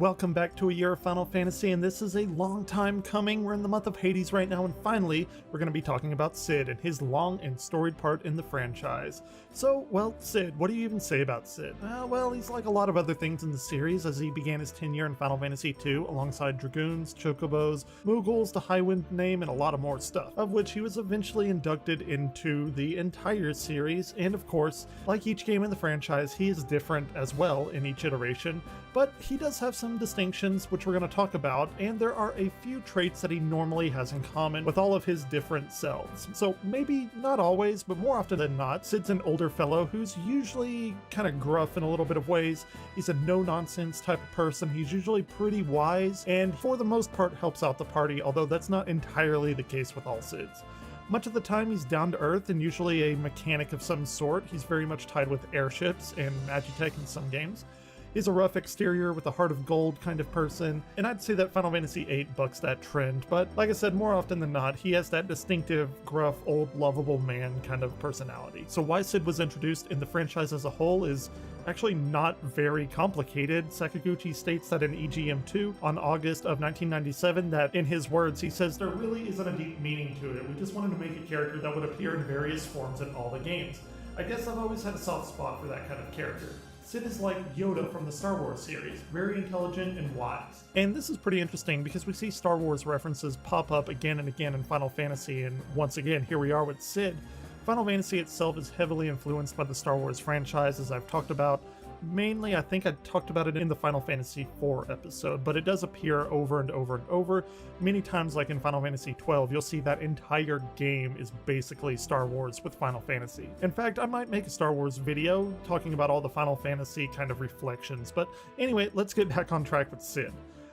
Welcome back to A Year of Final Fantasy, and this is a long time coming. We're in the month of Hades right now, and finally, we're going to be talking about Cid and his long and storied part in the franchise. So, well, Cid, what do you even say about Cid? Well, he's like a lot of other things in the series, as he began his tenure in Final Fantasy II alongside Dragoons, Chocobos, Moogles, the Highwind name, and a lot of more stuff, of which he was eventually inducted into the entire series, and of course, like each game in the franchise, he is different as well in each iteration, but he does have some distinctions which we're going to talk about, and there are a few traits that he normally has in common with all of his different selves. So maybe not always, but more often than not, Cid's an older fellow who's usually kind of gruff in a little bit of ways. He's a no-nonsense type of person. He's usually pretty wise, and for the most part helps out the party, although that's not entirely the case with all Cids. Much of the time he's down to earth and usually a mechanic of some sort. He's very much tied with airships and Magitech in some games. He's a rough exterior with a heart of gold kind of person, and I'd say that Final Fantasy VIII bucks that trend, but like I said, more often than not, he has that distinctive, gruff, old, lovable man kind of personality. So why Cid was introduced in the franchise as a whole is actually not very complicated. Sakaguchi states that in EGM2 on August of 1997 that, in his words, he says, "There really isn't a deep meaning to it. We just wanted to make a character that would appear in various forms in all the games. I guess I've always had a soft spot for that kind of character. Cid is like Yoda from the Star Wars series, very intelligent and wise." And this is pretty interesting because we see Star Wars references pop up again and again in Final Fantasy, and once again, here we are with Cid. Final Fantasy itself is heavily influenced by the Star Wars franchise, as I've talked about. Mainly, I think I talked about it in the Final Fantasy IV episode, but it does appear over and over and over. Many times, like in Final Fantasy XII, you'll see that entire game is basically Star Wars with Final Fantasy. In fact, I might make a Star Wars video talking about all the Final Fantasy kind of reflections, but anyway, let's get back on track with Cid.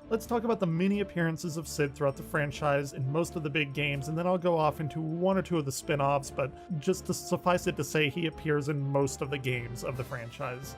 Let's talk about the many appearances of Cid throughout the franchise in most of the big games, and then I'll go off into one or two of the spin-offs, but just to suffice it to say, he appears in most of the games of the franchise.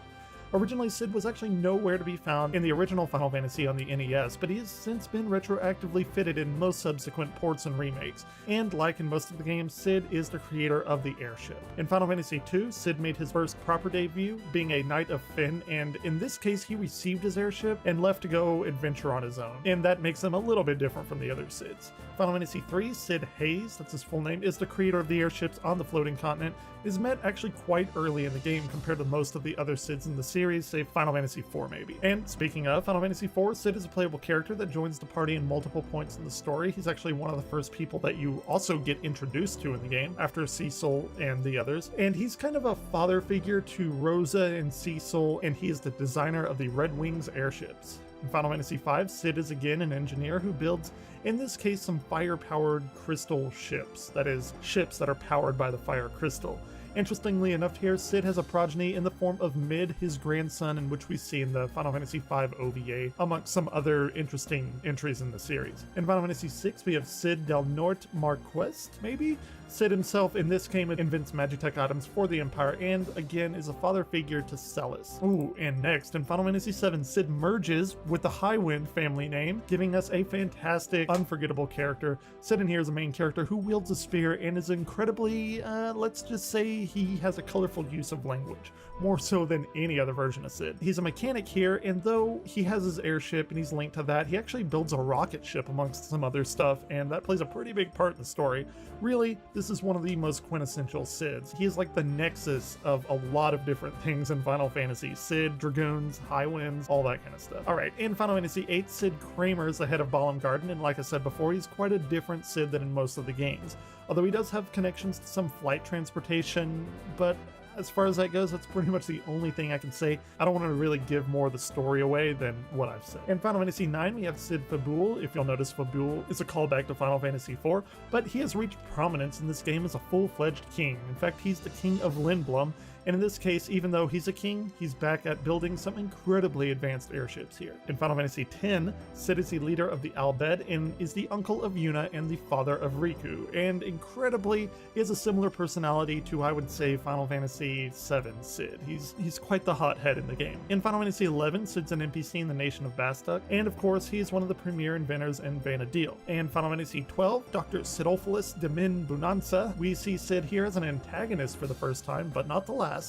Originally, Cid was actually nowhere to be found in the original Final Fantasy on the NES, but he has since been retroactively fitted in most subsequent ports and remakes, and like in most of the games, Cid is the creator of the airship. In Final Fantasy II, Cid made his first proper debut, being a Knight of Finn, and in this case he received his airship and left to go adventure on his own, and that makes him a little bit different from the other Cids. Final Fantasy III, Cid Hayes, that's his full name, is the creator of the airships on the floating continent, is met actually quite early in the game compared to most of the other Cids in the series, save Final Fantasy IV maybe. And speaking of Final Fantasy IV, Cid is a playable character that joins the party in multiple points in the story. He's actually one of the first people that you also get introduced to in the game, after Cecil and the others. And he's kind of a father figure to Rosa and Cecil, and he is the designer of the Red Wings airships. In Final Fantasy V, Cid is again an engineer who builds, in this case, some fire-powered crystal ships. That is, ships that are powered by the fire crystal. Interestingly enough here, Cid has a progeny in the form of Mid, his grandson, in which we see in the Final Fantasy V OVA, amongst some other interesting entries in the series. In Final Fantasy VI, we have Cid del Norte Marquest, maybe? Cid himself in this game invents Magitech items for the Empire, and again is a father figure to Celis. Ooh, and next, in Final Fantasy VII, Cid merges with the Highwind family name, giving us a fantastic, unforgettable character. Cid in here is a main character who wields a spear and is incredibly, let's just say he has a colorful use of language, more so than any other version of Cid. He's a mechanic here, and though he has his airship and he's linked to that, he actually builds a rocket ship amongst some other stuff, and that plays a pretty big part in the story. Really, this is one of the most quintessential Cids. He is like the nexus of a lot of different things in Final Fantasy. Cid, Dragoons, Highwinds, all that kind of stuff. Alright, in Final Fantasy VIII, Cid Kramer is the head of Balamgarden, and like I said before, he's quite a different Cid than in most of the games. Although he does have connections to some flight transportation, but as far as that goes, that's pretty much the only thing I can say. I don't want to really give more of the story away than what I've said. In Final Fantasy IX, we have Cid Fabul. If you'll notice, Fabul is a callback to Final Fantasy IV, but he has reached prominence in this game as a full-fledged king. In fact, he's the king of Lindblum, and in this case, even though he's a king, he's back at building some incredibly advanced airships here. In Final Fantasy X, Cid is the leader of the Albed and is the uncle of Yuna and the father of Riku, and incredibly, he has a similar personality to, I would say, Final Fantasy VII Cid. He's quite the hothead in the game. In Final Fantasy XI, Cid's an NPC in the nation of Bastok, and of course, he is one of the premier inventors in Vana'diel. And Final Fantasy XII, Dr. Sidolphilus de Min Bunanza, we see Cid here as an antagonist for the first time, but not the last.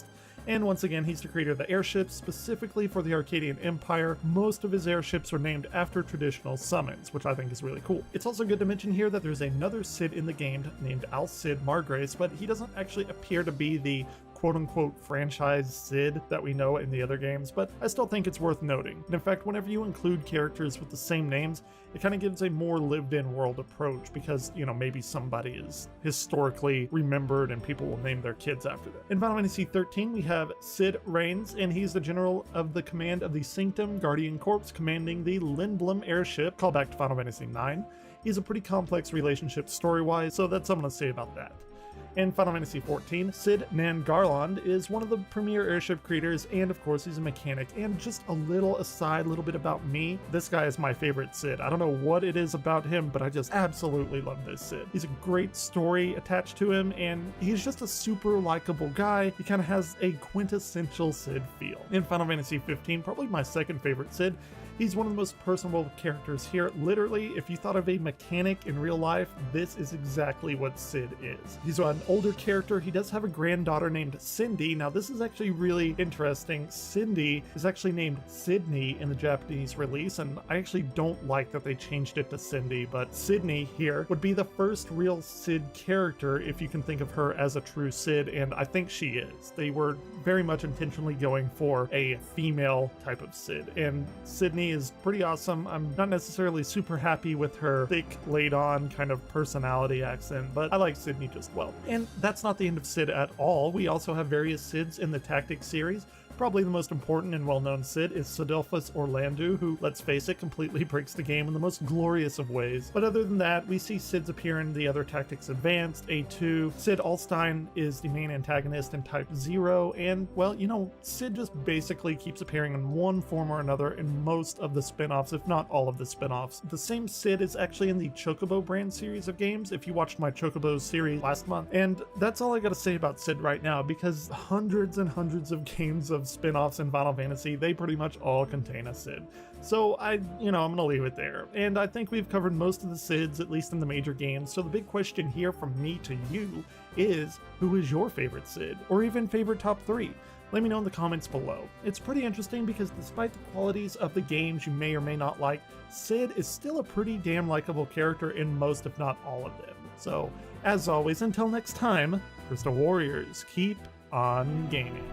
And once again, he's the creator of the airships, specifically for the Arcadian Empire. Most of his airships are named after traditional summons, which I think is really cool. It's also good to mention here that there's another Cid in the game named Cid Margrace, but he doesn't actually appear to be the quote-unquote franchise Cid that we know in the other games, but I still think it's worth noting. And in fact, whenever you include characters with the same names, it kind of gives a more lived-in world approach because, you know, maybe somebody is historically remembered and people will name their kids after them. In Final Fantasy XIII, we have Cid Reigns, and he's the general of the command of the Sanctum Guardian Corps, commanding the Lindblum airship, callback to Final Fantasy IX. He's a pretty complex relationship story-wise, so that's all I'm going to say about that. In Final Fantasy XIV, Cid Nangarland is one of the premier airship creators, and of course he's a mechanic. And just a little aside, a little bit about me, this guy is my favorite Cid. I don't know what it is about him, but I just absolutely love this Cid. He's a great story attached to him, and he's just a super likable guy. He kind of has a quintessential Cid feel. In Final Fantasy XV, probably my second favorite Cid, he's one of the most personable characters here. Literally, if you thought of a mechanic in real life, this is exactly what Cid is. He's an older character. He does have a granddaughter named Cindy. Now, this is actually really interesting. Cindy is actually named Sydney in the Japanese release, and I actually don't like that they changed it to Cindy, but Sydney here would be the first real Cid character if you can think of her as a true Cid, and I think she is. They were very much intentionally going for a female type of Cid, and Sydney is pretty awesome. I'm not necessarily super happy with her thick, laid on kind of personality accent, but I like Sydney just well. And that's not the end of Cid at all. We also have various Cids in the Tactics series. Probably the most important and well-known Cid is Sidolphus Orlandu, who, let's face it, completely breaks the game in the most glorious of ways. But other than that, we see Cids appear in the other Tactics Advanced, A2. Cid Alstein is the main antagonist in Type 0, and, well, you know, Cid just basically keeps appearing in one form or another in most of the spin-offs, if not all of the spin-offs. The same Cid is actually in the Chocobo brand series of games, if you watched my Chocobo series last month. And that's all I gotta say about Cid right now, because hundreds and hundreds of games of spin-offs in Final Fantasy, they pretty much all contain a Cid. So I'm gonna leave it there. And I think we've covered most of the Cids, at least in the major games. So the big question here from me to you is, who is your favorite Cid? Or even favorite top 3? Let me know in the comments below. It's pretty interesting because despite the qualities of the games you may or may not like, Cid is still a pretty damn likable character in most, if not all of them. So, as always, until next time, Crystal Warriors, keep on gaming.